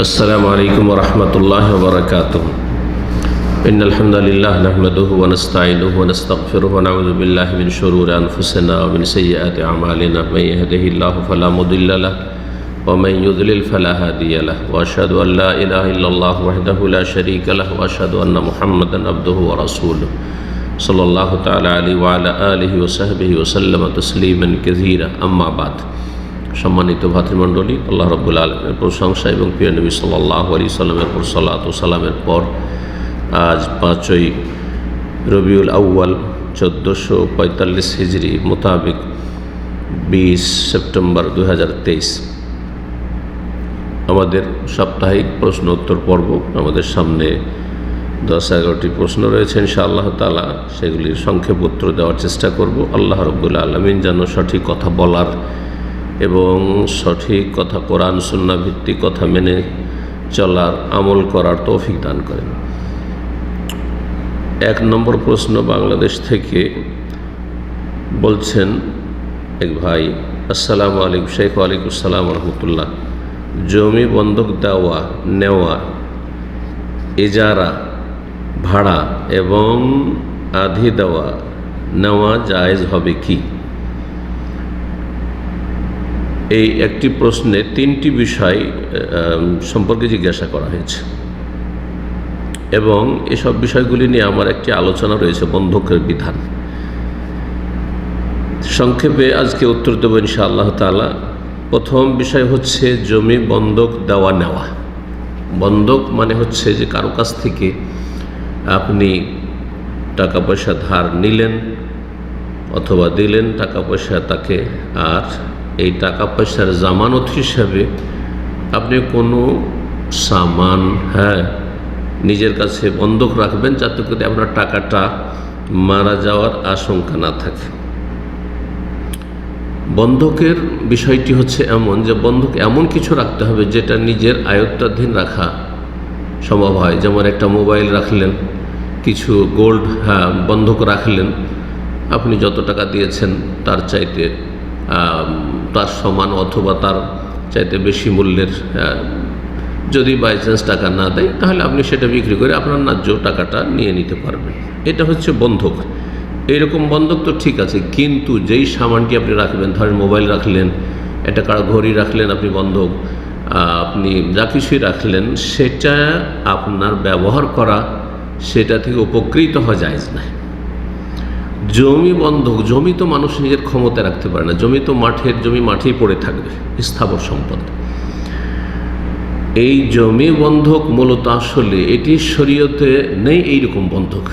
السلام عليكم ورحمة الله وبركاته. إن الحمد لله نحمده ونستعينه ونستغفره ونعوذ بالله من شرور أنفسنا ومن سيئات أعمالنا. من يهده الله فلا مضل له ومن يضلل فلا هادي له، وأشهد أن لا إله إلا الله وحده لا شريك له، وأشهد أن محمدا عبده ورسوله صلى الله تعالى عليه وعلى آله وصحبه وسلم تسليما كثيرا. أما بعد, সম্মানিত ভাতৃমণ্ডলী, আল্লাহ রাব্বুল আলামিনের প্রশংসা এবং প্রিয় নবী সাল্লাল্লাহু আলাইহি সাল্লামের উপর সালাত ও সালামের পর আজ 5ই রবিউল আউয়াল 1445 হিজরি মোতাবেক 20 সেপ্টেম্বর 2023 আমাদের সাপ্তাহিক প্রশ্ন উত্তর পর্ব। আমাদের সামনে 10-11টি প্রশ্ন রয়েছে, ইনশাআল্লাহ তাআলা সেগুলির সংক্ষেপ উত্তর দেওয়ার চেষ্টা করব। আল্লাহ রাব্বুল আলামিন যেন সঠিক কথা বলার এবং সঠিক কথা, কোরআন সুন্নাহ ভিত্তিক কথা মেনে চলার, আমল করার তৌফিক দান করেন। 1 নম্বর প্রশ্ন বাংলাদেশ থেকে বলছেন এক ভাই, আসসালামু আলাইকুম শেখ। ওয়ালাইকুম আসসালাম রহমতুল্লাহ। জমি বন্ধক দেওয়া, নেওয়া, ইজারা, ভাড়া এবং আধি দেওয়া নেওয়া জায়েজ হবে কি? এই একটি প্রশ্নে 3টি বিষয় সম্পর্কে জিজ্ঞাসা করা হয়েছে এবং এসব বিষয়গুলি নিয়ে আমার একটি আলোচনা রয়েছে, বন্ধকের বিধান। সংক্ষেপে আজকে উত্তর দেব ইনশাআল্লাহ তাআলা। প্রথম বিষয় হচ্ছে জমি বন্ধক দেওয়া নেওয়া। বন্ধক মানে হচ্ছে যে কারো কাছ থেকে আপনি টাকা পয়সা ধার নিলেন অথবা দিলেন টাকা পয়সা তাকে, আর এই টাকা পয়সার জামানত হিসাবে আপনি কোনো সামান নিজের কাছে বন্ধক রাখবেন, যাতে করে আপনার টাকাটা মারা যাওয়ার আশঙ্কা না থাকে। বন্ধকের বিষয়টি হচ্ছে এমন যে বন্ধক এমন কিছু রাখতে হবে যেটা নিজের আয়ত্তাধীন রাখা সম্ভব হয়। যেমন একটা মোবাইল রাখলেন, কিছু গোল্ড বন্ধক রাখলেন, আপনি যত টাকা দিয়েছেন তার চাইতে তার সমান অথবা তার চাইতে বেশি মূল্যের, যদি বাই চান্স টাকা না দেয় তাহলে আপনি সেটা বিক্রি করে আপনার ন্যায্য টাকাটা নিয়ে নিতে পারবেন। এটা হচ্ছে বন্ধক। এইরকম বন্ধক তো ঠিক আছে, কিন্তু যেই সামানটি আপনি রাখবেন, ধরেন মোবাইল রাখলেন, একটা কারো ঘড়ি রাখলেন আপনি বন্ধক, আপনি যা কিছুই রাখলেন, সেটা আপনার ব্যবহার করা, সেটা থেকে উপকৃত হওয়া জায়েজ না। জমি বন্ধক, জমি তো মানুষ নিজের ক্ষমতায় রাখতে পারে না, জমি তো মাঠেই পড়ে থাকবে, স্থাবর সম্পদ। এই জমি বন্ধক মূলত আসলে এটি শরীয়তে নেই এইরকম বন্ধক,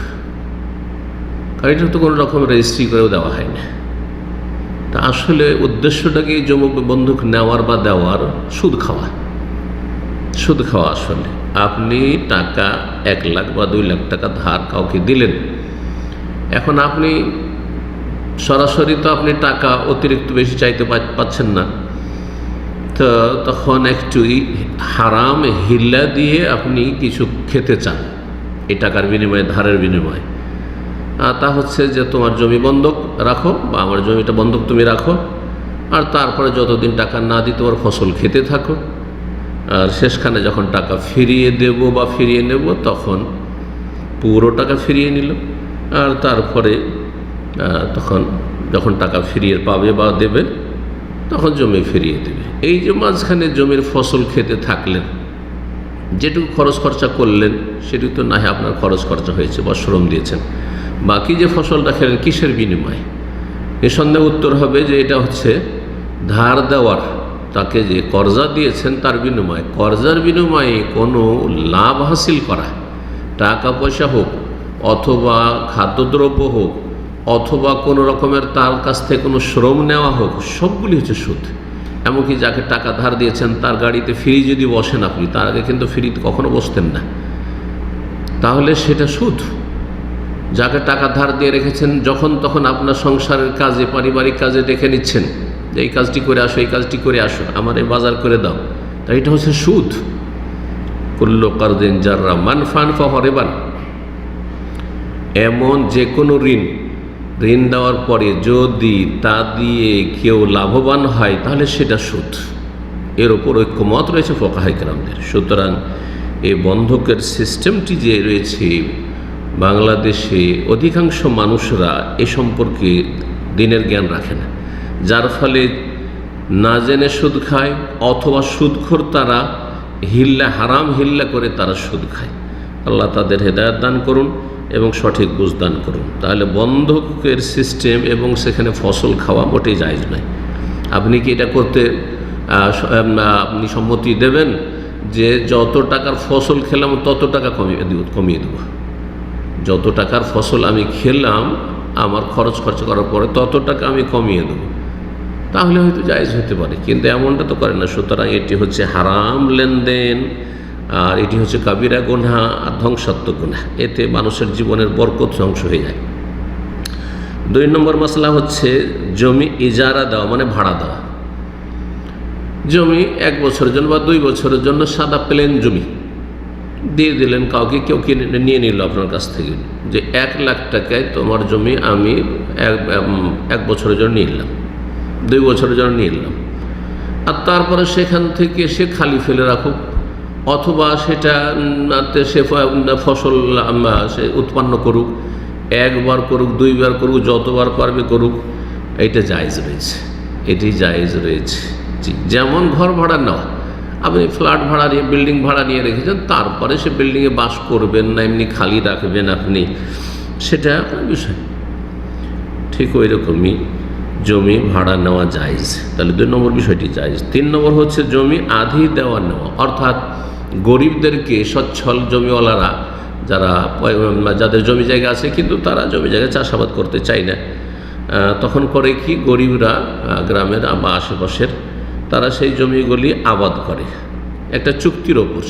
কারণ এটা তো কোনো রকম রেজিস্ট্রি করেও দেওয়া হয় না। তা আসলে উদ্দেশ্যটা কি জমি বন্ধক নেওয়ার বা দেওয়ার? সুদ খাওয়া। আসলে আপনি টাকা 1 লাখ বা 2 লাখ টাকা ধার কাউকে দিলেন, এখন আপনি সরাসরি তো আপনি টাকা অতিরিক্ত বেশি চাইতে পাচ্ছেন না, তো তখন একটু হারাম হিল্লা দিয়ে আপনি কিছু খেতে চান এই টাকার বিনিময়ে, ধারের বিনিময়ে। তা হচ্ছে যে তোমার জমি বন্ধক রাখো, বা আমার জমিটা বন্ধক তুমি রাখো, আর তারপরে যতদিন টাকা না দিই তোমার ফসল খেতে থাকো, আর শেষখানে যখন টাকা ফিরিয়ে দেব বা ফিরিয়ে নেব তখন পুরো টাকা ফিরিয়ে নিল, আর তারপরে তখন যখন টাকা ফিরিয়ে পাবে বা দেবে তখন জমি ফিরিয়ে দেবে। এই যে মাঝখানে জমির ফসল খেতে থাকলেন, যেটুকু খরচ খরচা করলেন সেটুকু তো না হয় আপনার খরচ খরচা হয়েছে বা শ্রম দিয়েছেন, বাকি যে ফসলটা খেলেন কিসের বিনিময়ে? নিঃসন্দেহে উত্তর হবে যে এটা হচ্ছে ধার দেওয়ার, তাকে যে কর্জা দিয়েছেন তার বিনিময়ে। কর্জার বিনিময়ে কোনো লাভ হাসিল করা, টাকা পয়সা হোক অথবা খাদ্যদ্রব্য হোক অথবা কোনো রকমের তার কাছ থেকে কোনো শ্রম নেওয়া হোক, সবগুলি হচ্ছে সুদ। এমনকি যাকে টাকা ধার দিয়েছেন তার গাড়িতে ফ্রি যদি বসেন আপনি, তার আগে কিন্তু ফ্রিতে কখনো বসতেন না, তাহলে সেটা সুদ। যাকে টাকা ধার দিয়ে রেখেছেন, যখন তখন আপনার সংসারের কাজে, পারিবারিক কাজে ডেকে নিচ্ছেন যে এই কাজটি করে আসো, এই কাজটি করে আসো, আমার এই বাজার করে দাও, তাই এটা হচ্ছে সুদ। কুল্লু কারদিন জাররা মানফান ফাহুয়া রিবান। এমন যে কোনো ঋণ দেওয়ার পরে যদি তা দিয়ে কেউ লাভবান হয় তাহলে সেটা সুদ। এর ওপর ঐক্যমত রয়েছে ফুকাহায়ে কেরামদের। সুতরাং এই বন্ধকের সিস্টেমটি যে রয়েছে, বাংলাদেশে অধিকাংশ মানুষরা এ সম্পর্কে দিনের জ্ঞান রাখে না, যার ফলে না জেনে সুদ খায়, অথবা সুদখোর তারা হারাম হিল্লা করে তারা সুদ খায়। আল্লাহ তাদের হেদায়েত দান করুন এবং সঠিক বুঝ দান করুন। তাহলে বন্ধকের সিস্টেম এবং সেখানে ফসল খাওয়া মোটেই জায়েজ নয়। আপনি কি এটা করতে আপনি সম্মতি দেবেন যে যত টাকার ফসল খেলাম তত টাকা কমিয়ে দেব? যত টাকার ফসল আমি খেলাম আমার খরচ করার পরে তত টাকা আমি কমিয়ে দেবো, তাহলে হয়তো জায়েজ হতে পারে, কিন্তু এমনটা তো করে না। সুতরাং এটি হচ্ছে হারাম লেনদেন, আর এটি হচ্ছে কাবিরা গুনাহ আর ধ্বংসাত্মক গুনাহ। এতে মানুষের জীবনের বরকত ধ্বংস হয়ে যায়। 2 নম্বর মাসলা হচ্ছে জমি ইজারা দেওয়া, মানে ভাড়া দেওয়া। জমি 1 বছরের জন্য বা 2 বছরের জন্য সাদা প্লেন জমি দিয়ে দিলেন কাউকে, কেউ কিনে নিয়ে নিল আপনার কাছ থেকে, যে 1 লাখ টাকায় তোমার জমি আমি 1 বছরের জন্য নিয়ে নিলাম, 2 বছরের জন্য নিয়ে নিলাম, আর তারপরে সেখান থেকে সে খালি ফেলে রাখুক, অথবা সেটাতে সে ফসল সে উৎপন্ন করুক, 1 বার করুক, 2 বার করুক, যতবার পারবে করুক, এটা জায়েজ রয়েছে, এটি জায়েজ রয়েছে। যেমন ঘর ভাড়া নেওয়া, আপনি ফ্ল্যাট ভাড়া নিয়ে, বিল্ডিং ভাড়া নিয়ে রেখেছেন, তারপরে সে বিল্ডিংয়ে বাস করবেন না, এমনি খালি রাখবেন আপনি, সেটা আপনার বিষয়। ঠিক ওই রকমই জমি ভাড়া নেওয়া জায়েজ। তাহলে 2 নম্বর বিষয়টি জায়েজ। 3 নম্বর হচ্ছে জমি আধি দেওয়া নেওয়া, অর্থাৎ গরিবদেরকে, সচ্ছল জমিওয়ালারা যাদের জমি জায়গা আছে কিন্তু তারা জমি জায়গায় চাষাবাদ করতে চায় না, তখন করে কি, গরিবরা গ্রামের বা আশেপাশের তারা সেই জমিগুলি আবাদ করে একটা চুক্তির ওপর।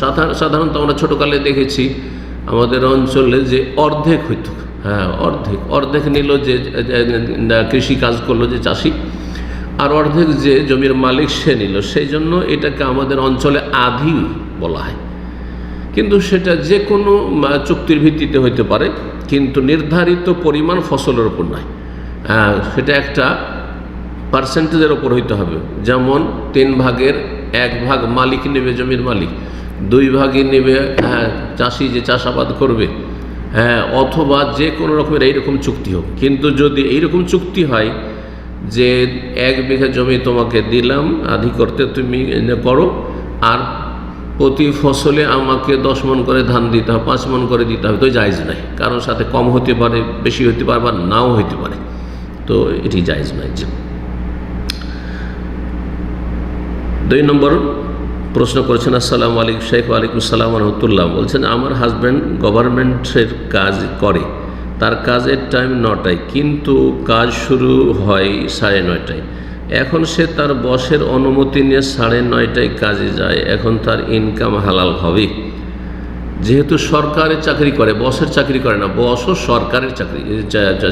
সাধারণত আমরা ছোটোকালে দেখেছি আমাদের অঞ্চলে যে অর্ধেক হইত, অর্ধেক নিল যে কৃষি কাজ করলো যে চাষি, আর অর্ধেক যে জমির মালিক সে নিল। সেই জন্য এটাকে আমাদের অঞ্চলে আধি বলা হয়। কিন্তু সেটা যে কোনো চুক্তির ভিত্তিতে হইতে পারে, কিন্তু নির্ধারিত পরিমাণ ফসলের ওপর নয়, সেটা একটা পার্সেন্টেজের ওপর হইতে হবে। যেমন 3 ভাগের 1 ভাগ মালিক নেবে, জমির মালিক, 2 ভাগই নেবে চাষি যে চাষাবাদ করবে, অথবা যে কোনো রকমের এইরকম চুক্তি হোক। কিন্তু যদি এইরকম চুক্তি হয় যে 1 বিঘা জমি তোমাকে দিলাম আধি করতে, তুমি করো, আর প্রতি ফসলে আমাকে 10 মণ করে ধান দিতে হবে, 5 মণ করে দিতে হবে, তো জায়েজ নাই। কারণ সাথে কম হতে পারে, বেশি হতে পারে, বা নাও হতে পারে, তো এটি জায়েজ নয়। 2 নম্বর প্রশ্ন করেছেন, আসসালামু আলাইকুম শেখ। ওয়ালাইকুম আসসালাম রহমতুল্লাহ। বলছেন, আমার হাজব্যান্ড গভর্নমেন্টের কাজ করে, তার কাজের টাইম 9টায়, কিন্তু কাজ শুরু হয় 9:30টায়। এখন সে তার বসের অনুমতি নিয়ে 9:30টায় কাজে যায়, এখন তার ইনকাম হালাল হবে? যেহেতু সরকারি চাকরি করে, বসের চাকরি করে না, বসও সরকারের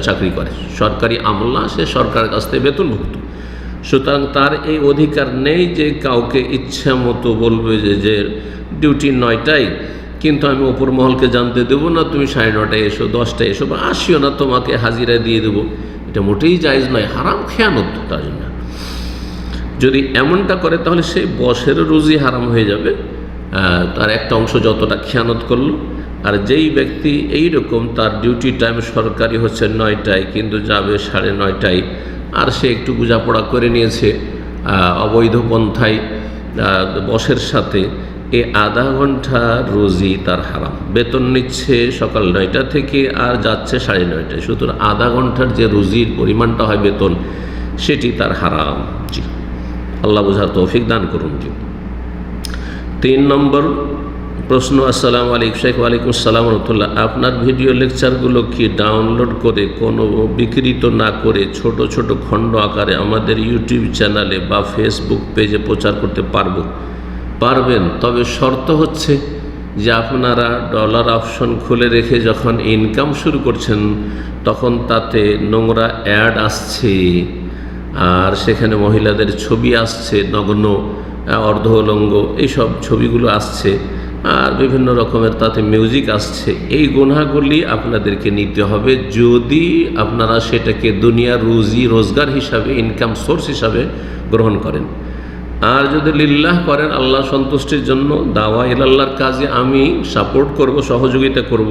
চাকরি করে, সরকারি আমলা, সে সরকারের কাছ থেকে বেতনভুক্ত। সুতরাং তার এই অধিকার নেই যে কাউকে ইচ্ছা মতো বলবে যে ডিউটি 9টায়, কিন্তু আমি ওপর মহলকে জানতে দেবো না, তুমি 9:30টায় এসো, 10টায় এসো, বা আসিও না, তোমাকে হাজিরা দিয়ে দেবো। এটা মোটেই জায়েজ নয়, হারাম, খেয়ানত তার জন্য। যদি এমনটা করে তাহলে সেই বসেরও রুজি হারাম হয়ে যাবে, তার একটা অংশ যতটা খেয়ানত করলো। আর যেই ব্যক্তি এইরকম, তার ডিউটি টাইম সরকারি হচ্ছে 9টায়, কিন্তু যাবে 9:30টায়, আর সে একটু বোঝাপড়া করে নিয়েছে অবৈধ পন্থায় বসের সাথে, এই আধা ঘন্টা রুজি তার হারাম। বেতন নিচ্ছে সকাল 9টা থেকে আর যাচ্ছে 9:30টায়, সুতরাং আধা ঘন্টার যে রুজির পরিমাণটা হয় বেতন, সেটি তার হারাম। জি, আল্লাহ বোঝার তৌফিক দান করুন। জি। 3 নম্বর প্রশ্ন, আসসালামু আলাইকুম শেখ। ওয়ালাইকুম আসসালাম রহমতুল্লাহ। আপনার ভিডিও লেকচারগুলো কি ডাউনলোড করে কোনো বিকৃত না করে ছোট ছোট খণ্ড আকারে আমাদের ইউটিউব চ্যানেলে বা ফেসবুক পেজে প্রচার করতে পারবেন? তবে শর্ত হচ্ছে যে আপনারা ডলার অপশন খুলে রেখে যখন ইনকাম শুরু করছেন, তখন তাতে নোংরা অ্যাড আসছে, আর সেখানে মহিলাদের ছবি আসছে, নগ্ন, অর্ধ উলঙ্গ, এইসব ছবিগুলো আসছে, আর বিভিন্ন রকমের তাতে মিউজিক আসছে। এই গুনাহগুলি আপনাদেরকে নিতে হবে যদি আপনারা সেটাকে দুনিয়ার রুজি রোজগার হিসাবে, ইনকাম সোর্স হিসাবে গ্রহণ করেন। আর যদি লিল্লাহ করেন, আল্লাহ সন্তুষ্টির জন্য, দাওয়া ইলাল্লাহর কাজে আমি সাপোর্ট করব, সহযোগিতা করব,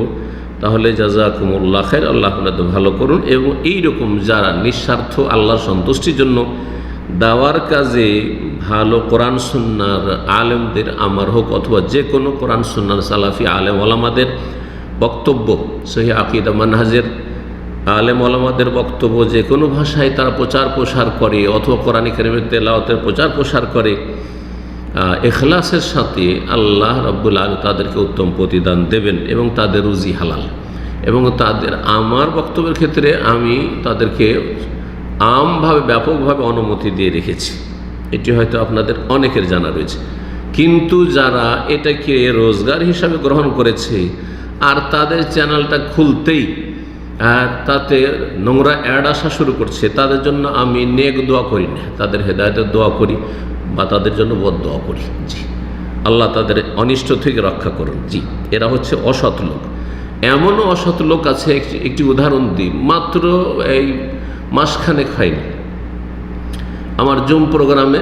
তাহলে জাযাকুমুল্লাহ খাইর, আল্লাহ আপনাদের ভালো করুন। এবং এইরকম যারা নিঃস্বার্থ আল্লাহর সন্তুষ্টির জন্য দাওয়ার কাজে ভালো কোরআন সুন্নাহর আলেমদের, আমার হোক অথবা যে কোনো কোরআন সুন্নাহর সালাফি আলেম ওলামাদের বক্তব্য, সহিহ আকীদা মানহাজের আলেম ওলামাদের বক্তব্য যে কোনো ভাষায় তারা প্রচার প্রসার করে অথবা কোরআন কারীমের তেলাওয়াতের প্রচার প্রসার করে, ইখলাসের সাথে আল্লাহ রাব্বুল আলামিন তাদেরকে উত্তম প্রতিদান দেবেন এবং তাদের রুজি হালাল। এবং তাদের, আমার বক্তব্যের ক্ষেত্রে আমি তাদেরকে আমভাবে ব্যাপকভাবে অনুমতি দিয়ে রেখেছি, এটি হয়তো আপনাদের অনেকের জানা রয়েছে। কিন্তু যারা এটাকে রোজগার হিসাবে গ্রহণ করেছে আর তাদের চ্যানেলটা খুলতেই তাতে নোংরা অ্যাড আসা শুরু করছে, তাদের জন্য আমি নেক দোয়া করি না, তাদের হেদায়েতের দোয়া করি বা তাদের জন্য বদদোয়া করি। জি, আল্লাহ তাদের অনিষ্ট থেকে রক্ষা করুন। জি, এরা হচ্ছে অসৎ লোক। এমনও অসৎ লোক আছে, একটি উদাহরণ দিই, মাত্র এই মাসখানেক হয়নি আমার জুম প্রোগ্রামে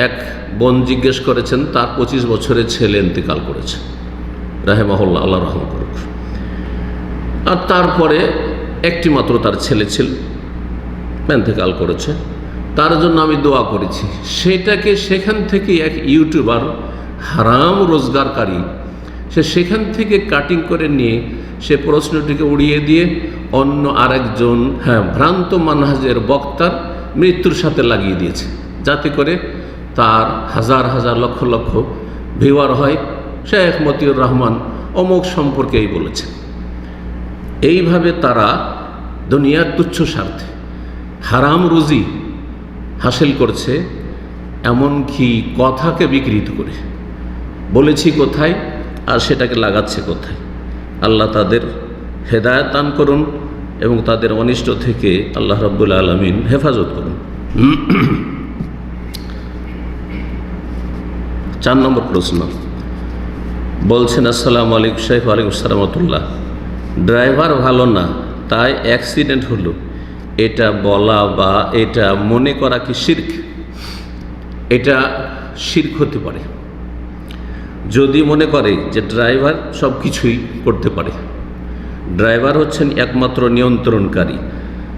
এক বোন জিজ্ঞেস করেছেন তার 25 বছরের ছেলে ইন্তেকাল করেছে, রাহেমাহুল্লাহ, আল্লাহ রহম করুক। আর তারপরে একটি মাত্র তার ছেলে ছিল, ইন্তেকাল করেছে, তার জন্য আমি দোয়া করেছি। সেটাকে সেখান থেকে এক ইউটিউবার হারাম রোজগারকারী, সে সেখান থেকে কাটিং করে নিয়ে সে প্রশ্নটিকে উড়িয়ে দিয়ে অন্য আরেকজন ভ্রান্ত মানহাজের বক্তার মৃত্যুর সাথে লাগিয়ে দিয়েছে, যাতে করে তার হাজার হাজার লক্ষ লক্ষ ভিউয়ার হয়। শেখ মতিউর রহমান অমুক সম্পর্কেই বলেছে। এইভাবে তারা দুনিয়ার তুচ্ছ স্বার্থে হারাম রুজি হাসিল করছে, এমনকি কথাকে বিকৃত করে বলেছি কোথায় আর সেটাকে লাগাচ্ছে কোথায়। আল্লাহ তাদের হেদায়েত দান করুন এবং তাদের অনিষ্ট থেকে আল্লাহ রাব্বুল আলামিন হেফাজত করুন। 4 নম্বর প্রশ্ন বলছেন, আসসালামু আলাইকুম শেখ। ওয়ালাইকুম আসসালাম রাহমাতুল্লাহ। ড্রাইভার ভালো না তাই অ্যাক্সিডেন্ট হলো, এটা বলা বা এটা মনে করা কি শিরক? এটা শিরক হতে পারে যদি মনে করে যে ড্রাইভার সব কিছুই করতে পারে, ড্রাইভার হচ্ছেন একমাত্র নিয়ন্ত্রণকারী,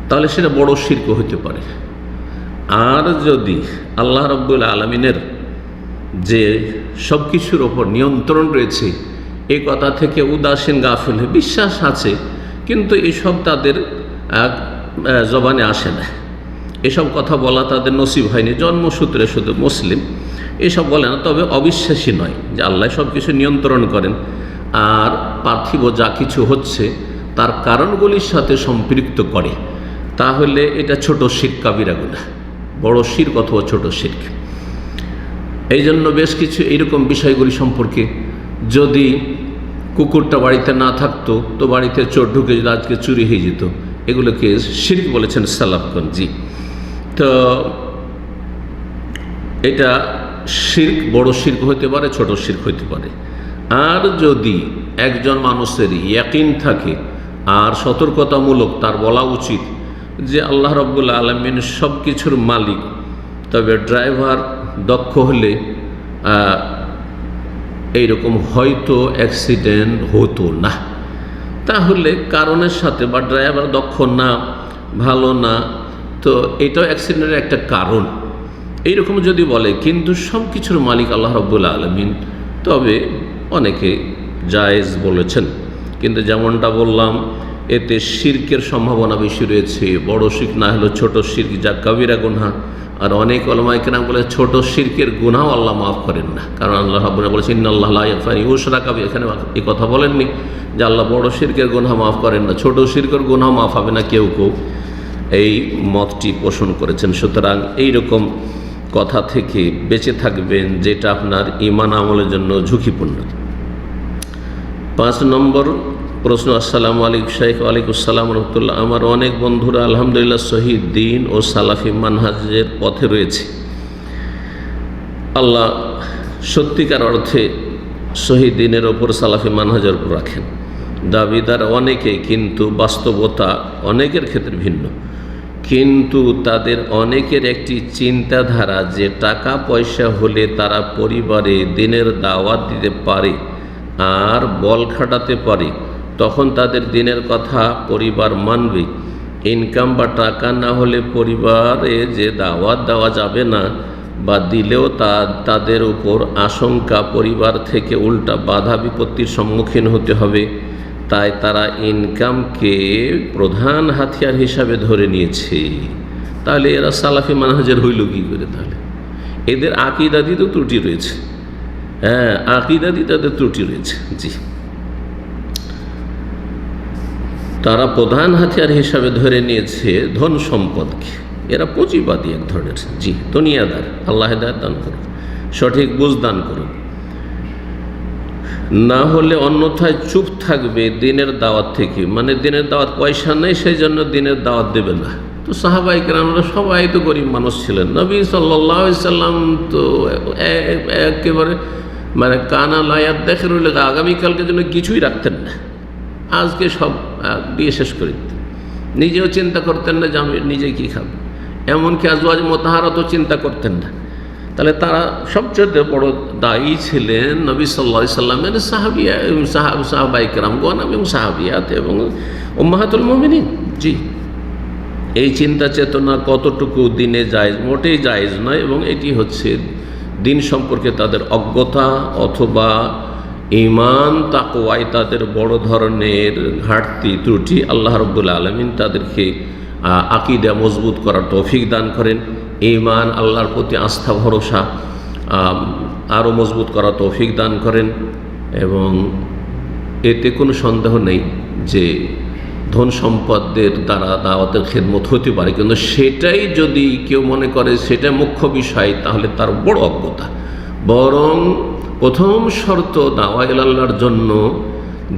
তাহলে সেটা বড় শিরক হতে পারে। আর যদি আল্লাহ রাব্বুল আলামিনের যে সব কিছুর ওপর নিয়ন্ত্রণ রয়েছে এই কথা থেকে উদাসীন গাফিল বিশ্বাস আছে, কিন্তু এসব তাদের জবানে আসে না, এসব কথা বলা তাদের নসিব হয়নি, জন্মসূত্রে শুধু মুসলিম, এসব বলে না। তবে অবিশ্বাসী নয় যে আল্লাহ সব কিছু নিয়ন্ত্রণ করেন আর পার্থিব যা কিছু হচ্ছে তার কারণগুলির সাথে সম্পৃক্ত করে, তাহলে এটা ছোট শিরক, কাবিরা গুনাহ। বড় শিরক অথবা ছোট শিরক। এই জন্য বেশ কিছু এইরকম বিষয়গুলি সম্পর্কে, যদি কুকুরটা বাড়িতে না থাকতো তো বাড়িতে চোর ঢুকে যদি আজকে চুরি হয়ে যেত, এগুলোকে শিরক বলেছেন সালাফগণ। জি, তো এটা শিরক, বড় শিরক হতে পারে, ছোট শিরক হতে পারে। আর যদি একজন মানুষের ইয়াকিন থাকে আর সতর্কতামূলক তার বলা উচিত যে আল্লাহ রাব্বুল আলামিন সব কিছুর মালিক, তবে ড্রাইভার দক্ষ হলে এইরকম হয়তো অ্যাক্সিডেন্ট হতো না, তাহলে কারণের সাথে, বা ড্রাইভার দক্ষ না, ভালো না, তো এটাও অ্যাক্সিডেন্টের একটা কারণ, এইরকম যদি বলে। কিন্তু সব কিছুর মালিক আল্লাহ রাব্বুল আলামিন, তবে অনেকে জায়েজ বলেছেন। কিন্তু যেমনটা বললাম, এতে শিরকের সম্ভাবনা বেশি রয়েছে, বড় শিরক না হলেও ছোট শিরক, যা কাবিরা গুনাহ। আর অনেক উলামায়ে কেরাম বলে ছোট শিরকের গুনাহও আল্লাহ মাফ করেন না, কারণ আল্লাহ রাব্বুল আলামিন বলেছেন ইন্নাল্লাহ লা ইয়াগফিরু আন ইউশরাকা বিহি। এখানে এই কথা বলেননি যে আল্লাহ বড় শিরকের গুনাহ মাফ করেন না, ছোট শিরকের গুনাহ মাফ হবে না, কেউ কেউ এই মতটি পোষণ করেছেন। সুতরাং এইরকম কথা থেকে বেঁচে থাকবেন যেটা আপনার ঈমান আমলের জন্য ঝুঁকিপূর্ণ। 5 নম্বর প্রশ্ন, আসসালামু আলাইকুম শেখ। ওয়ালাইকুম আসসালাম রাহমাতুল্লাহ। আমার অনেক বন্ধুরা আলহামদুলিল্লাহ সহি দ্বীন ও সালাফি মানহাজের পথে রয়েছে, আল্লাহ সত্যিকার অর্থে সহি দ্বীনের ওপর, সালাফি মানহাজের উপর রাখেন। দাবিদার অনেকে, কিন্তু বাস্তবতা অনেকের ক্ষেত্রে ভিন্ন। কিন্তু তাদের অনেকের একটি চিন্তাধারা যে টাকা পয়সা হলে তারা পরিবারে দিনের দাওয়াত দিতে পারে আর বল খাটাতে পারে, তখন তাদের দিনের কথা পরিবার মানবে। ইনকাম বা টাকা না হলে পরিবারে যে দাওয়াত দেওয়া যাবে না বা দিলেও তাদের উপর আশঙ্কা পরিবার থেকে উল্টা বাধা বিপত্তির সম্মুখীন হতে হবে, তাই তারা ইনকামকে প্রধান হাতিয়ার হিসাবে ধরে নিয়েছে। তাহলে এরা সালাফি মানহাজের হইল কী করে? তাহলে এদের আকীদাতে তো ত্রুটি রয়েছে। হ্যাঁ, আকীদাতে তাদের ত্রুটি রয়েছে। জি, তারা প্রধান হাতিয়ার হিসাবে ধরে নিয়েছে ধন সম্পদকে। এরা পুঁজিবাদী এক ধরনের। জি, দুনিয়াদার। আল্লাহ হেদায়েত দান করুন, সঠিক বুঝ দান করুন। না হলে অন্যথায় চুপ থাকবে দিনের দাওয়াত থেকে, মানে দিনের দাওয়াত পয়সা নেই সেই জন্য দিনের দাওয়াত দেবে না। তো সাহাবায়ে কেরামরা সবাই তো গরিব মানুষ ছিলেন। নবী সাল্লাল্লাহু আলাইহি সাল্লাম তো একেবারে মানে কানা লায়াত দেখে রইল, আগামীকালকে জন্য কিছুই রাখতেন না, আজকে সব দিয়ে শেষ করে দিতেন। নিজেও চিন্তা করতেন না যে আমি নিজে কী খাবো, এমনকি আজওয়াজ মোতাহারা তো চিন্তা করতেন না। তাহলে তারা সবচেয়ে বড় দায়ী ছিলেন নবী সাল্লাল্লাহু আলাইহি সাল্লামের সাহাবায়ে কেরামগণ এবং সাহাবিয়াত এবং উম্মাহাতুল মুমিনিন। জি, এই চিন্তা চেতনা কতটুকু দিনে জায়েজ? মোটেই জায়েজ নয়। এবং এটি হচ্ছে দিন সম্পর্কে তাদের অজ্ঞতা অথবা ঈমান তাকওয়ায় তাদের বড় ধরনের ঘাটতি ত্রুটি। আল্লাহ রাব্বুল আলামিন তাদেরকে আকীদা মজবুত করার তৌফিক দান করেন, ঈমান আল্লাহর প্রতি আস্থা ভরসা আরও মজবুত করার তৌফিক দান করেন। এবং এতে কোনো সন্দেহ নেই যে ধন সম্পদের দ্বারা দাওয়াতের খেদমত হতে পারে, কিন্তু সেটাই যদি কেউ মনে করে সেটা মুখ্য বিষয়, তাহলে তার বড় অজ্ঞতা। বরং প্রথম শর্ত দাওয়া ইলাল্লাহর জন্য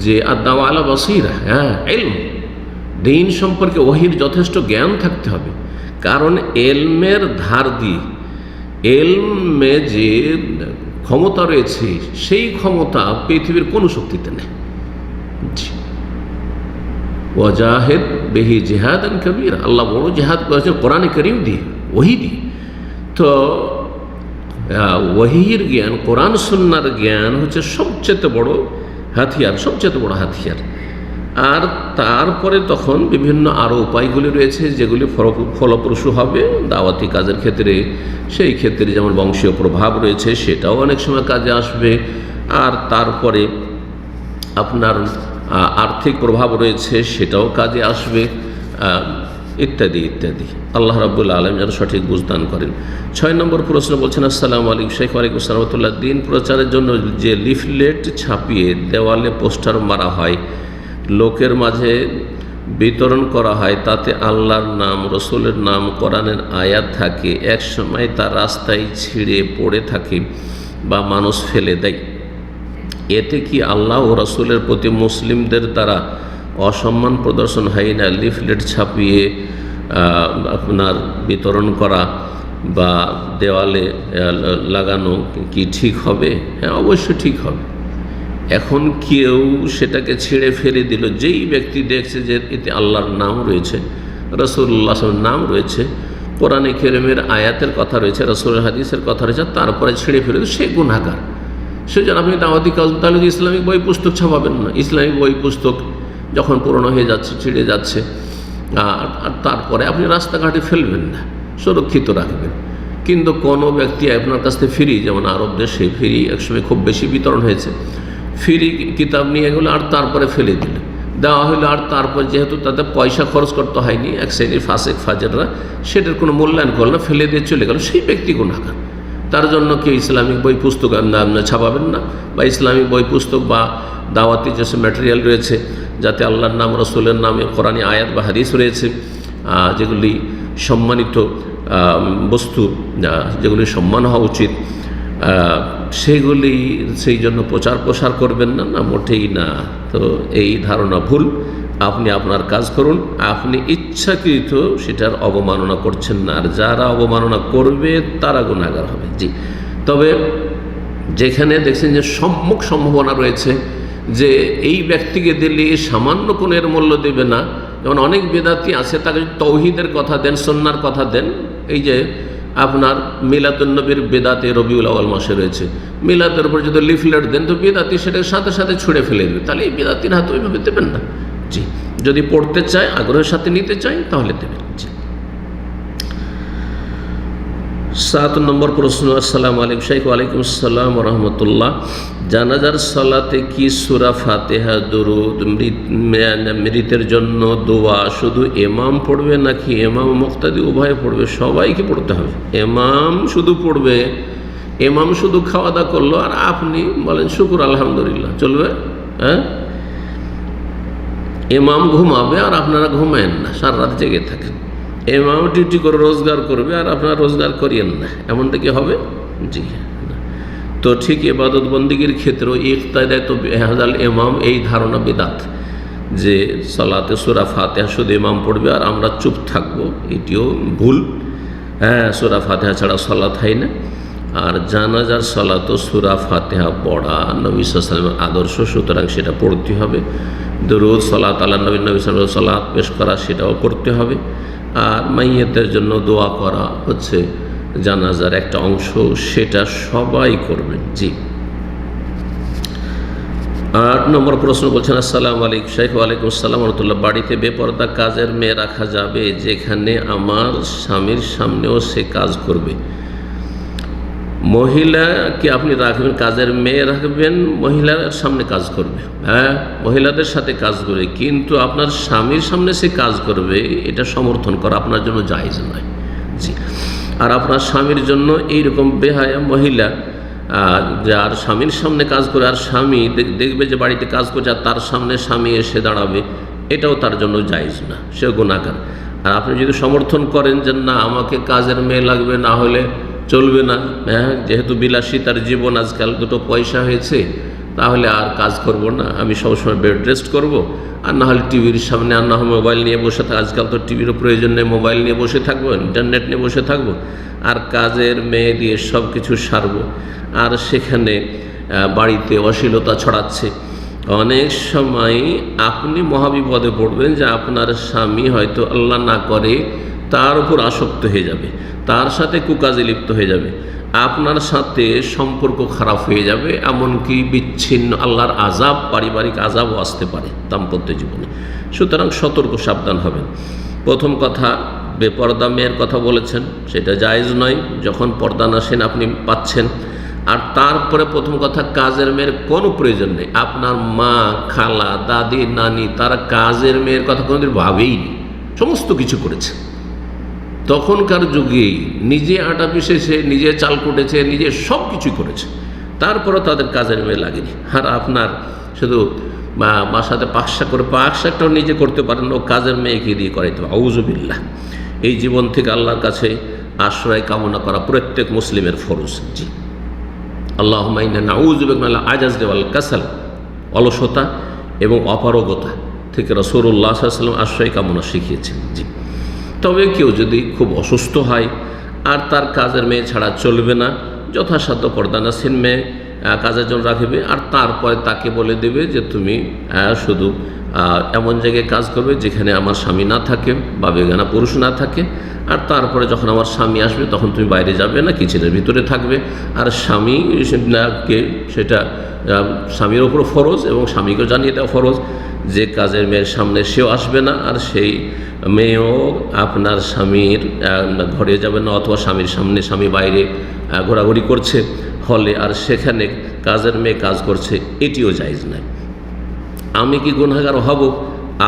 যে দাওয়া আলা বাসীরা, ইলম, দিন সম্পর্কে ওহীর যথেষ্ট জ্ঞান থাকতে হবে। কারণ এলমের ধার দিয়ে এলমে যে ক্ষমতা রয়েছে সেই ক্ষমতা পৃথিবীর কোনো শক্তিতে নেই। ওয়াজাহিদ বিহি জিহাদান কাবীরা, আল্লাহ বড় জিহাদ করেছেন কোরআনে কারীম দিয়ে, ওহী দিয়ে। তো ওহীর জ্ঞান, কোরআন সুন্নাহর জ্ঞান হচ্ছে সবচেয়ে বড় হাতিয়ার, সবচেয়ে বড় হাতিয়ার। আর তারপরে তখন বিভিন্ন আরও উপায়গুলি রয়েছে যেগুলি ফলপ্রসূ হবে দাওয়াতি কাজের ক্ষেত্রে। সেই ক্ষেত্রে যেমন বংশীয় প্রভাব রয়েছে, সেটাও অনেক সময় কাজে আসবে। আর তারপরে আপনার আর্থিক প্রভাব রয়েছে, সেটাও কাজে আসবে, ইত্যাদি ইত্যাদি। আল্লাহ রাব্বুল আলামিন যেন সঠিক বুঝদান করেন। 6 নম্বর প্রশ্ন বলছেন, আসসালামু আলাইকুম শেখ। ওয়ালাইকুম আসসালাম ওয়া রাহমাতুল্লাহ। দিন প্রচারের জন্য যে লিফলেট ছাপিয়ে দেওয়ালে পোস্টার মারা হয়, লোকের মাঝে বিতরণ করা হয়, তাতে আল্লাহর নাম, রসুলের নাম, কোরআনের আয়াত থাকে, এক সময় তা রাস্তায় ছিঁড়ে পড়ে থাকে বা মানুষ ফেলে দেয়, এতে কি আল্লাহ ও রসুলের প্রতি মুসলিমদের দ্বারা অসম্মান প্রদর্শন হয় না? লিফলেট ছাপিয়ে আপনার বিতরণ করা বা দেওয়ালে লাগানো কি ঠিক হবে? হ্যাঁ, অবশ্যই ঠিক হবে। এখন কেউ সেটাকে ছেড়ে ফেলে দিল, যেই ব্যক্তি দেখছে যে এতে আল্লাহর নাম রয়েছে, রাসূলুল্লাহ সাল্লাল্লাহু আলাইহি ওয়াসাল্লামের নাম রয়েছে, কোরআনে কারীমের আয়াতের কথা রয়েছে, রাসূলের হাদিসের কথা রয়েছে, তারপরে ছেড়ে ফেলে দিল, সে গুনাহগার। সেজন্য আপনি দাওয়াতি কাজ, তাহলে ইসলামিক বই পুস্তক ছাপাবেন না। ইসলামিক বই পুস্তক যখন পুরনো হয়ে যাচ্ছে, ছিঁড়ে যাচ্ছে, আর তারপরে আপনি রাস্তাঘাটে ফেলবেন না, সুরক্ষিত রাখবেন। কিন্তু কোনো ব্যক্তি আপনার কাছ থেকে ফ্রি, যেমন আরব দেশে ফ্রি একসময় খুব বেশি বিতরণ হয়েছে, ফ্রি কিতাব নিয়ে গেলো আর তারপরে ফেলে দিল, দেওয়া হলো, আর তারপর যেহেতু তাতে পয়সা খরচ করতে হয়নি, এক শ্রেণীর ফাসেক ফাজেররা সেটার কোনো মূল্যায়ন করল না, ফেলে দিয়ে চলে গেল, সেই ব্যক্তি গুনাহগার। তার জন্য কেউ ইসলামিক বই পুস্তক ছাপাবেন না, বা ইসলামিক বই পুস্তক বা দাওয়াতি যেসব ম্যাটেরিয়াল রয়েছে, যাতে আল্লাহর নাম, রসুলের নামে কোরআনী আয়াত বা হাদিস রয়েছে, যেগুলি সম্মানিত বস্তু, যেগুলি সম্মান হওয়া উচিত, সেগুলি সেই জন্য প্রচার প্রসার করবেন না, না মোটেই না। তো এই ধারণা ভুল। আপনি আপনার কাজ করুন, আপনি ইচ্ছাকৃত সেটার অবমাননা করছেন না, আর যারা অবমাননা করবে তারা গুনাহগার হবে। জি, তবে যেখানে দেখছেন যে সম্মুখ সম্ভাবনা রয়েছে যে এই ব্যক্তিকে দিলে সামান্য কোণের মূল্য দেবে না, যেমন অনেক বেদাতি আছে, তাকে যদি তৌহিদের কথা দেন, সুন্নাহর কথা দেন, এই যে আপনার মিলাদুন্নবীর বেদাতে রবিউল আউয়াল মাসে রয়েছে, মিলাদের উপর যদি লিফলেট দেন তো বেদাতি সেটার সাথে সাথে ছুঁড়ে ফেলে দেবে, তাহলে এই বেদাতির হাতে ওইভাবে দেবেন না। জি, যদি পড়তে চায়, আগ্রহের সাথে নিতে চাই, তাহলে দেবেন। জি। 7 নম্বর প্রশ্ন। আসসালামু আলাইকুম শাইখ। ওয়ালাইকুম আসসালাম রহমতুল্লাহ। জানাজার সালাতে কি সূরা ফাতিহা, দুরূদ, মৃতের জন্য দোয়া শুধু ইমাম পড়বে নাকি ইমাম মুক্তাদি উভয় পড়বে? সবাইকে পড়তে হবে। ইমাম শুধু পড়বে, ইমাম শুধু খাওয়া দাওয়া করলো আর আপনি বলেন শুকুর আলহামদুলিল্লাহ, চলবে? হ্যাঁ, ইমাম ঘুমাবে আর আপনারা ঘুমায়েন না, সারা রাত জেগে থাকেন। ইমাম ডিউটি করে রোজগার করবে আর আপনারা রোজগার করিয়েন না, এমনটা কি হবে? জি। তো ঠিক ইবাদত বন্দিগির ক্ষেত্রেও ইক্তাদায় তো বেহাজাল ইমাম, এই ধারণা বিদাত যে সালাতে সূরা ফাতিহা শুধু ইমাম পড়বে আর আমরা চুপ থাকবো, এটিও ভুল। হ্যাঁ, সূরা ফাতিহা ছাড়া সালাত হয় না। আর জানাজার সালাতও সূরা ফাতিহা পড়া নবী সাল্লাল্লাহু আলাইহি ওয়াসাল্লামের আদর্শ, সুতরাং সেটা পড়তে হবে। দরুদ সালাত আলা নবী সাল্লাল্লাহু আলাইহি ওয়াসাল্লাম সালাত পেশ করা, সেটাও করতে হবে। আর মাইয়িতের জন্য দোয়া করা হচ্ছে জানাজার একটা অংশ, সেটা সবাই করবেন। জি। 8 নম্বর প্রশ্ন বলছেন, আসসালামু আলাইকুম শাইখ। ওয়ালাইকুম আসসালাম রহমতুল্লাহ। বাড়িতে বেপরদা কাজের মেয়ে রাখা যাবে যেখানে আমার স্বামীর সামনেও সে কাজ করবে? মহিলাকে আপনি রাখবেন, কাজের মেয়ে রাখবেন, মহিলার সামনে কাজ করবে। হ্যাঁ, মহিলাদের সাথে কাজ করবে, কিন্তু আপনার স্বামীর সামনে সে কাজ করবে, এটা সমর্থন করা আপনার জন্য জায়েজ নয়। জি। আর আপনার স্বামীর জন্য এইরকম বেহায়া মহিলা যার স্বামীর সামনে কাজ করে আর স্বামী দেখবে যে বাড়িতে কাজ করছে আর তার সামনে স্বামী এসে দাঁড়াবে, এটাও তার জন্য জায়েজ না, সে গুনাহগার। আর আপনি যদি সমর্থন করেন যে না আমাকে কাজের মেয়ে লাগবে, না হলে চলবে না, হ্যাঁ, যেহেতু বিলাসিতার জীবন, আজকাল দুটো পয়সা হয়েছে, তাহলে আর কাজ করব না, আমি সবসময় বেড রেস্ট করবো, আর না হলে টিভির সামনে, আর না হয় মোবাইল নিয়ে বসে থাক, আজকাল তো টিভিরও প্রয়োজন নেই, মোবাইল নিয়ে বসে থাকবো, ইন্টারনেট নিয়ে বসে থাকবো, আর কাজের মেয়ে দিয়ে সব কিছু সারবো, আর সেখানে বাড়িতে অশ্লীলতা ছড়াচ্ছে। অনেক সময় আপনি মহাবিপদে পড়বেন যে আপনার স্বামী হয়তো আল্লাহ না করে তার উপর আসক্ত হয়ে যাবে, তার সাথে কুকাজে লিপ্ত হয়ে যাবে, আপনার সাথে সম্পর্ক খারাপ হয়ে যাবে, এমনকি বিচ্ছিন্ন আল্লাহর আযাব, পারিবারিক আযাবও আসতে পারে দাম্পত্য জীবনে। সুতরাং সতর্ক সাবধান হবেন। প্রথম কথা, বেপরদা মেয়ের কথা বলেছেন, সেটা জায়েজ নয় যখন পর্দা নাসেন আপনি পাচ্ছেন। আর তারপরে প্রথম কথা, কাজের মেয়ের কোনো প্রয়োজন নেই। আপনার মা, খালা, দাদি, নানি তারা কাজের মেয়ের কথা কোনোদিন ভাবেইনি, সমস্ত কিছু করেছে। তখনকার যুগে নিজে আটা পিষেছে, নিজে চাল কুটেছে, নিজে সব কিছু করেছে, তারপরে তাদের কাজের মেয়ে লাগেনি। আর আপনার শুধু মার সাথে পাকশাক করে, পাকশাকটাও নিজে করতে পারেন, ও কাজের মেয়েকে দিয়ে করাইতে হবে। আউযুবিল্লাহ। এই জীবন থেকে আল্লাহর কাছে আশ্রয় কামনা করা প্রত্যেক মুসলিমের ফরজ। জি। আল্লাহুম্মা ইন্না নাউযু বিকা মিনাল আজাজি ওয়াল কাসাল, অলসতা এবং অপারগতা থেকে রাসূলুল্লাহ সাল্লাল্লাহু আলাইহি ওয়াসাল্লাম আশ্রয় কামনা শিখিয়েছেন। জি। তবে কেউ যদি খুব অসুস্থ হয় আর তার কাজের মেয়ে ছাড়া চলবে না, যথাসাধ্য পর্দানাসীন মেয়ে কাজের জন্য রাখবে, আর তারপরে তাকে বলে দেবে যে তুমি শুধু এমন জায়গায় কাজ করবে যেখানে আমার স্বামী না থাকে বা বেগানা পুরুষ না থাকে, আর তারপরে যখন আমার স্বামী আসবে তখন তুমি বাইরে যাবে না, কিচেনের ভিতরে থাকবে। আর স্বামীকে সেটা স্বামীর ওপর ফরজ, এবং স্বামীকেও জানিয়ে দেওয়া ফরজ যে কাজের মেয়ের সামনে সেও আসবে না, আর সেই মেয়েও আপনার স্বামীর ঘরে যাবে না, অথবা স্বামীর সামনে স্বামী বাইরে ঘোরাঘুরি করছে হলে, আর সেখানে কাজের মেয়ে কাজ করছে, এটিও জায়েজ নয়। আমি কি গুনাহগার হব?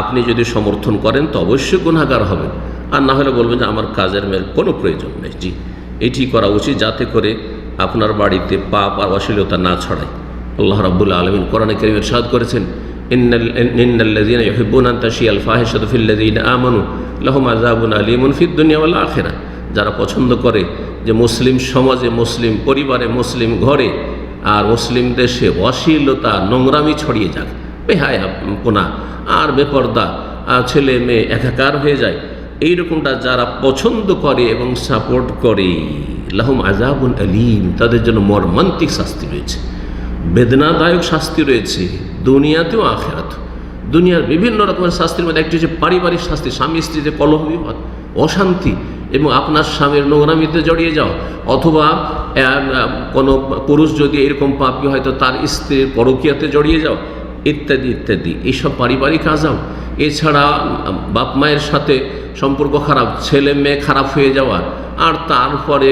আপনি যদি সমর্থন করেন তো অবশ্যই গুনাহগার হবেন, আর না হলে বলবেন যে আমার কাজের মেয়ের কোনো প্রয়োজন নেই। জি, এটি করা উচিত যাতে করে আপনার বাড়িতে পাপ আর অশ্লীলতা না ছড়ায়। আল্লাহ রাব্বুল আলামিন কোরআনে কারীমে ইরশাদ করেছেন, ইন্নাল্লাযীনা ইউহিব্বুনা আন তাশিয়াল ফাহিশাতু ফিল্লাযীনা আমানু লাহুম আযাবুন আলীমুন ফিদ দুনিয়া ওয়াল আখিরাহ। যারা পছন্দ করে যে মুসলিম সমাজে, মুসলিম পরিবারে, মুসলিম ঘরে আর মুসলিম দেশে অশ্লীলতা, নোংরামি ছড়িয়ে যাক, বেহায়াপনা আর বেপরদা ছেলে মেয়ে একাকার হয়ে যায়, এইরকমটা যারা পছন্দ করে এবং সাপোর্ট করে, লাহুম আযাবুন আলীম, তাদের জন্য মর্মান্তিক শাস্তি রয়েছে, বেদনাদায়ক শাস্তি রয়েছে দুনিয়াতেও আখিরাতেও। দুনিয়ার বিভিন্ন রকমের শাস্তির মধ্যে একটি হচ্ছে পারিবারিক শাস্তি, স্বামী স্ত্রীতে কলহ বিবাদ, অশান্তি এবং আপনার স্বামীর নোংরামিতে জড়িয়ে যাও, অথবা কোনো পুরুষ যদি এরকম পাপী হয় তো তার স্ত্রীর পরকীয়াতে জড়িয়ে যাও, ইত্যাদি ইত্যাদি। এইসব পারিবারিক আযাব। এছাড়া বাপ মায়ের সাথে সম্পর্ক খারাপ, ছেলে মেয়ে খারাপ হয়ে যাওয়া, আর তারপরে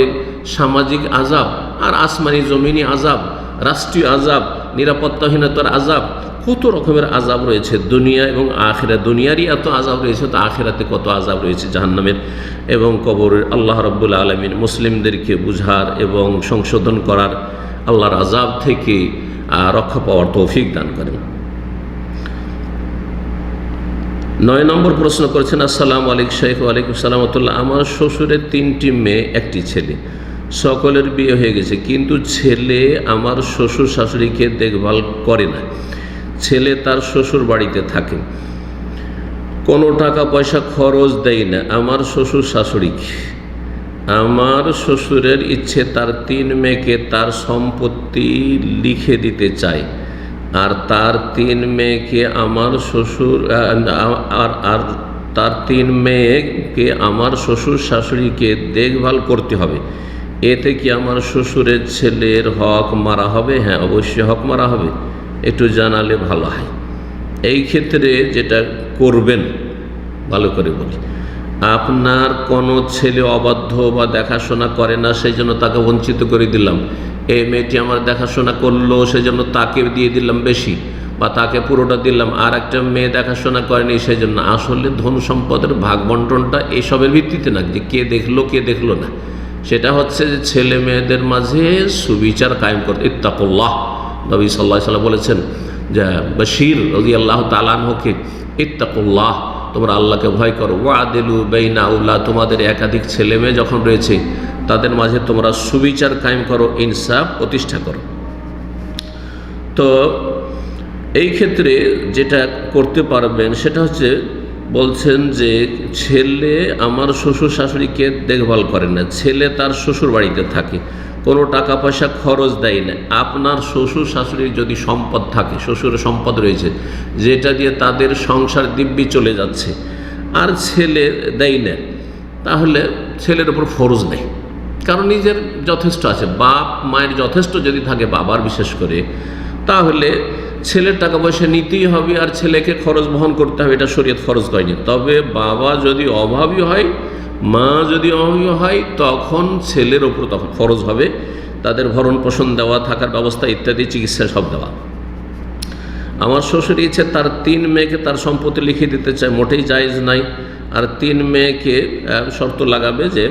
সামাজিক আযাব, আর আসমানি জমিনি আযাব, রাষ্ট্রীয় আযাব, নিরাপত্তাহীনতার আযাব, কত রকমের আযাব রয়েছে দুনিয়া এবং আখিরাত। দুনিয়ারই এত আযাব রয়েছে, তো আখিরাতে কত আযাব রয়েছে জাহান্নামের এবং কবরের। আল্লাহ রাব্বুল আলামিন মুসলিমদেরকে বুঝার এবং সংশোধন করার, আল্লাহর আযাব থেকে রক্ষা পাওয়ার তৌফিক দান করেন। 9 নম্বর প্রশ্ন করেছেন, আসসালামু আলাইকুম শেখ। ওয়ালাইকুম সালাম রাহমাতুল্লাহ। আমার শ্বশুরের 3টি মেয়ে, 1টি ছেলে, সকলের বিয়ে হয়ে গেছে, কিন্তু ছেলে আমার শ্বশুর শাশুড়িকে দেখভাল করে না। ছেলে তার শ্বশুর বাড়িতে থাকে, কোনো টাকা পয়সা খরচ দেয় না আমার শ্বশুর শাশুড়িকে। আমার শ্বশুরের ইচ্ছে তার 3 মেয়েকে তার সম্পত্তি লিখে দিতে চায়, আর তার 3 মেয়েকে আমার শ্বশুর আর তার 3 মেয়েকে আমার শ্বশুর শাশুড়িকে দেখভাল করতে হবে। এতে কি আমার শ্বশুরের ছেলের হক মারা হবে? হ্যাঁ, অবশ্যই হক মারা হবে। একটু জানালে ভালো হয়। এই ক্ষেত্রে যেটা করবেন, ভালো করে বলি, আপনার কোনো ছেলে অবাধ্য বা দেখাশোনা করে না, সেই জন্য তাকে বঞ্চিত করে দিলাম। এই মেয়েটি আমার দেখাশোনা করলো, সেই জন্য তাকে দিয়ে দিলাম বেশি, বা তাকে পুরোটা দিলাম। আর একটা মেয়ে দেখাশোনা করেনি, সেই জন্য। আসলে ধন সম্পদের ভাগ বন্টনটা এইসবের ভিত্তিতে না, যে কে দেখলো কে দেখলো না। সেটা হচ্ছে যে ছেলে মেয়েদের মাঝে সুবিচার কায়েম করতে। ইত্তাকুল্লাহ, নবী সাল্লাল্লাহু আলাইহি ওয়াসাল্লাম বলেছেন যে বশীর রাদিয়াল্লাহু তাআলা আনহুকে, ইত্তাকুল্লাহ, তোমরা আল্লাহকে ভয় করো। ওয়াদিলু বাইনা আওলাদ, তোমাদের একাধিক ছেলে মেয়ে যখন রয়েছে তাদের মাঝে তোমরা সুবিচার কায়েম করো, ইনসাফ প্রতিষ্ঠা করো। তো এই ক্ষেত্রে যেটা করতে পারবেন সেটা হচ্ছে, বলছেন যে ছেলে আমার শ্বশুর শাশুড়িকে দেখভাল করে না, ছেলে তার শ্বশুর বাড়িতে থাকে, কোনো টাকা পয়সা খরচ দেয় না। আপনার শ্বশুর শাশুড়ির যদি সম্পদ থাকে, শ্বশুরের সম্পদ রয়েছে যেটা দিয়ে তাদের সংসার দিব্যি চলে যাচ্ছে, আর ছেলে দেয় না, তাহলে ছেলের ওপর ফরজ নেই, কারণ নিজের যথেষ্ট আছে। বাপ মায়ের যথেষ্ট যদি থাকে, বাবার বিশেষ করে, তাহলে ছেলের টাকা পয়সা নিতেই হবে, আর ছেলেকে খরচ বহন করতে হবে, এটা শরীয়ত ফরজ করেনি। তবে বাবা যদি অভাবী হয়, মা যদি অভাবী হয়, তখন ছেলের ওপর তখন ফরজ হবে তাদের ভরণ পোষণ দেওয়া, থাকার ব্যবস্থা ইত্যাদি, চিকিৎসা সব দেওয়া। আমার শ্বশুর ইচ্ছে তার 3 মেয়েকে তার সম্পত্তি লিখে দিতে চায়, মোটেই জায়েজ নাই। আর 3 মেয়েকে শর্ত লাগাবে যে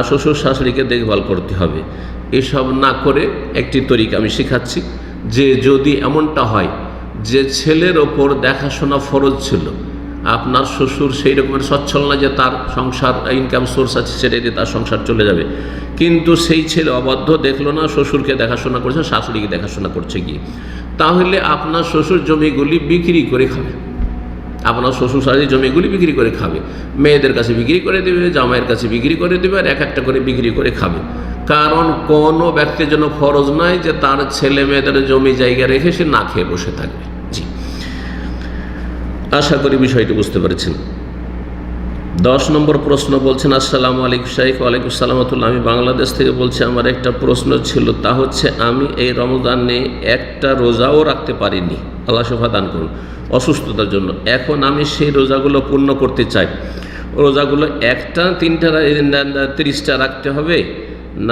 শ্বশুর শাশুড়িকে দেখভাল করতে হবে। এসব না করে একটি তরিকা আমি শেখাচ্ছি, যে যদি এমনটা হয় যে ছেলের ওপর দেখাশোনা ফরজ ছিল, আপনার শ্বশুর সেই রকমের সচ্ছল না যে তার সংসার ইনকাম সোর্স আছে সেটা দিয়ে তার সংসার চলে যাবে, কিন্তু সেই ছেলে অবাধ্য, দেখলো না শ্বশুরকে দেখাশোনা করছে, শাশুড়িকে দেখাশোনা করছে গিয়ে, তাহলে আপনার শ্বশুর জমিগুলি বিক্রি করে খাবে। আপনার শ্বশুর শাশুড়ি জমিগুলি বিক্রি করে খাবে, মেয়েদের কাছে বিক্রি করে দেবে, জামাইয়ের কাছে বিক্রি করে দেবে, আর এক একটা করে বিক্রি করে খাবে। কারণ কোনো ব্যক্তির জন্য ফরজ নয় যে তার ছেলে মেয়েদের জমি জায়গা রেখে সে না খেয়ে বসে থাকবে। জি, আশা করি বিষয়টি বুঝতে পেরেছেন। 10 নম্বর প্রশ্ন বলছেন, আসসালামু আলাইকুম শেখ। ওয়ালাইকুম সালাম রাহমাতুল্লাহ। আমি বাংলাদেশ থেকে বলছি। আমার একটা প্রশ্ন ছিল, তা হচ্ছে আমি এই রমজানে একটা রোজাও রাখতে পারিনি, আল্লাহ শিফা দান করুন, অসুস্থতার জন্য। এখন আমি সেই রোজাগুলো পূর্ণ করতে চাই। রোজাগুলো একটা 30টা রাখতে হবে,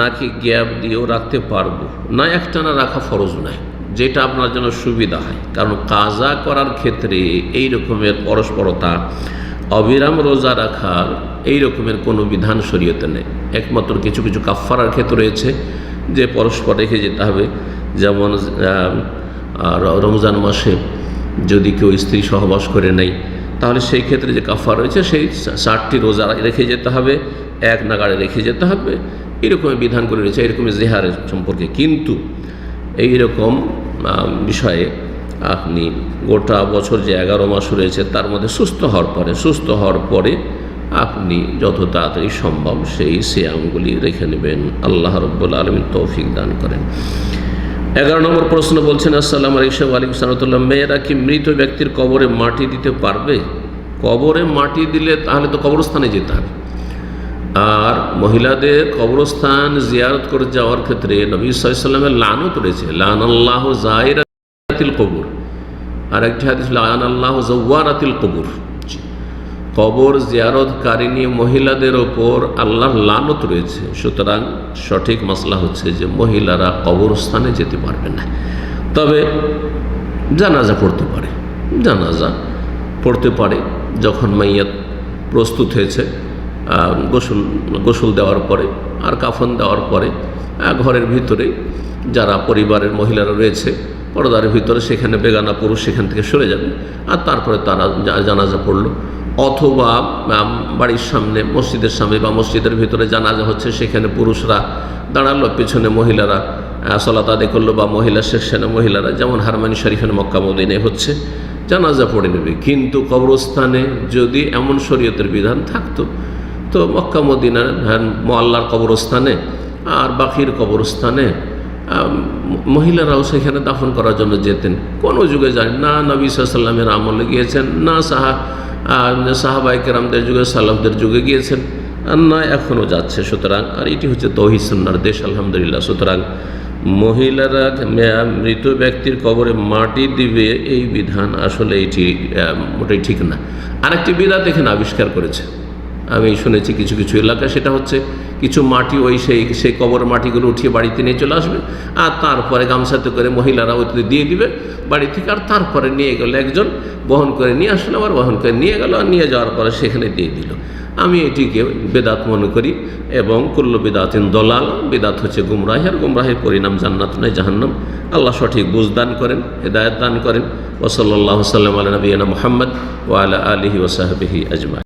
নাকি গ্যাপ দিয়েও রাখতে পারবো? না, একটানা রাখা ফরজ নয়, যেটা আপনার জন্য সুবিধা হয়। কারণ কাজা করার ক্ষেত্রে এই রকমের পরস্পরতা, অবিরাম রোজা রাখার এই রকমের কোনো বিধান শরীয়তে নেই। একমাত্র কিছু কিছু কাফফারার ক্ষেত্রে রয়েছে যে পরস্পর রেখে যেতে হবে। যেমন রমজান মাসে যদি কেউ স্ত্রী সহবাস করে নেয়, তাহলে সেই ক্ষেত্রে যে কাফফারা রয়েছে, সেই 60টি রোজা রেখে যেতে হবে, এক নাগাড়ে রেখে যেতে হবে, এরকম বিধান করে রয়েছে এরকম জেহারের সম্পর্কে। কিন্তু এই রকম বিষয়ে আপনি গোটা বছর যে 11 মাস রয়েছে তার মধ্যে সুস্থ হওয়ার পরে আপনি যত তাড়াতাড়ি সম্ভব সেই সিয়ামগুলি রেখে নেবেন। আল্লাহ রাব্বুল আলামিন তৌফিক দান করেন। 11 নম্বর প্রশ্ন বলছেন, আসসালামু আলাইকুম। ওয়ালাইকুম সালাম। মেয়েরা কি মৃত ব্যক্তির কবরে মাটি দিতে পারবে? কবরে মাটি দিলে তাহলে তো কবরস্থানে যেতে হবে। আর মহিলাদের কবরস্থান জিয়ারত করে যাওয়ার ক্ষেত্রে নবী সাল্লাল্লাহু আলাইহি ওয়াসাল্লামের লানত রয়েছে, লানাল্লাহু যায়রাতিল কবর। আর একটি হাদিস, লানাল্লাহু যাওয়ারাতিল কবর। কবর জিয়ারতকারিনী মহিলাদের ওপর আল্লাহর লানত রয়েছে। সুতরাং সঠিক মাসলা হচ্ছে যে মহিলারা কবরস্থানে যেতে পারবে না, তবে জানাজা পড়তে পারে যখন মাইয়াত প্রস্তুত হয়েছে, গোসল দেওয়ার পরে আর কাফন দেওয়ার পরে ঘরের ভিতরে যারা পরিবারের মহিলারা রয়েছে পর্দার ভিতরে, সেখানে বেগানা পুরুষ সেখান থেকে সরে যাবে, আর তারপরে তারা জানাজা পড়লো। অথবা বাড়ির সামনে, মসজিদের সামনে বা মসজিদের ভিতরে জানাজা হচ্ছে, সেখানে পুরুষরা দাঁড়ালো, পেছনে মহিলারা সালাত আদায় করলো, বা মহিলা সেকশনে মহিলারা, যেমন হারমানি শরীফের মক্কা মদিনায় হচ্ছে, জানাজা পড়ে নেবে। কিন্তু কবরস্থানে যদি এমন শরীয়তের বিধান থাকতো তো মক্কা মদিনার মোয়াল্লার কবরস্থানে আর বাকির কবরস্থানে মহিলারাও সেখানে দাফন করার জন্য যেতেন। কোনো যুগে যায় না, নবী সাল্লাল্লাহু আলাইহি ওয়াসাল্লামের আমলে গিয়েছেন, না সাহাবায়ে কেরামদের যুগে, সালাফদের যুগে গিয়েছেন, আর না এখনও যাচ্ছে। সুতরাং আর এটি হচ্ছে তৌহিদ সুন্নাহর দেশ, আলহামদুলিল্লাহ। সুতরাং মহিলারা মৃত ব্যক্তির কবরে মাটি দিবে, এই বিধান আসলে এটি মোটেই ঠিক না। আরেকটি বিধাত এখানে আবিষ্কার করেছে, আমি শুনেছি কিছু কিছু এলাকায়, সেটা হচ্ছে কিছু মাটি সেই কবর মাটিগুলো উঠিয়ে বাড়িতে নিয়ে চলে আসবে, আর তারপরে গামছাতে করে মহিলারা ওইতে দিয়ে দিবে বাড়ি থেকে, আর তারপরে নিয়ে গেল একজন, বহন করে নিয়ে আসলো, আবার বহন করে নিয়ে গেল, আর নিয়ে যাওয়ার পরে সেখানে দিয়ে দিল। আমি এটিকে বেদাত মনে করি, এবং কুল্লু বিদাতিন দলাল, বিদাত হচ্ছে গুমরাহি, আর গুমরাহির পরিণাম জান্নাত নয় জাহান্নাম। আল্লাহ সঠিক বুঝ দান করেন, হেদায়েত দান করেন। ওয়া সাল্লাল্লাহু সাল্লাম আলা নবিয়িনা মুহাম্মদ ওয়া আলা আলিহি ওয়া সাহবিহি আজমাইন।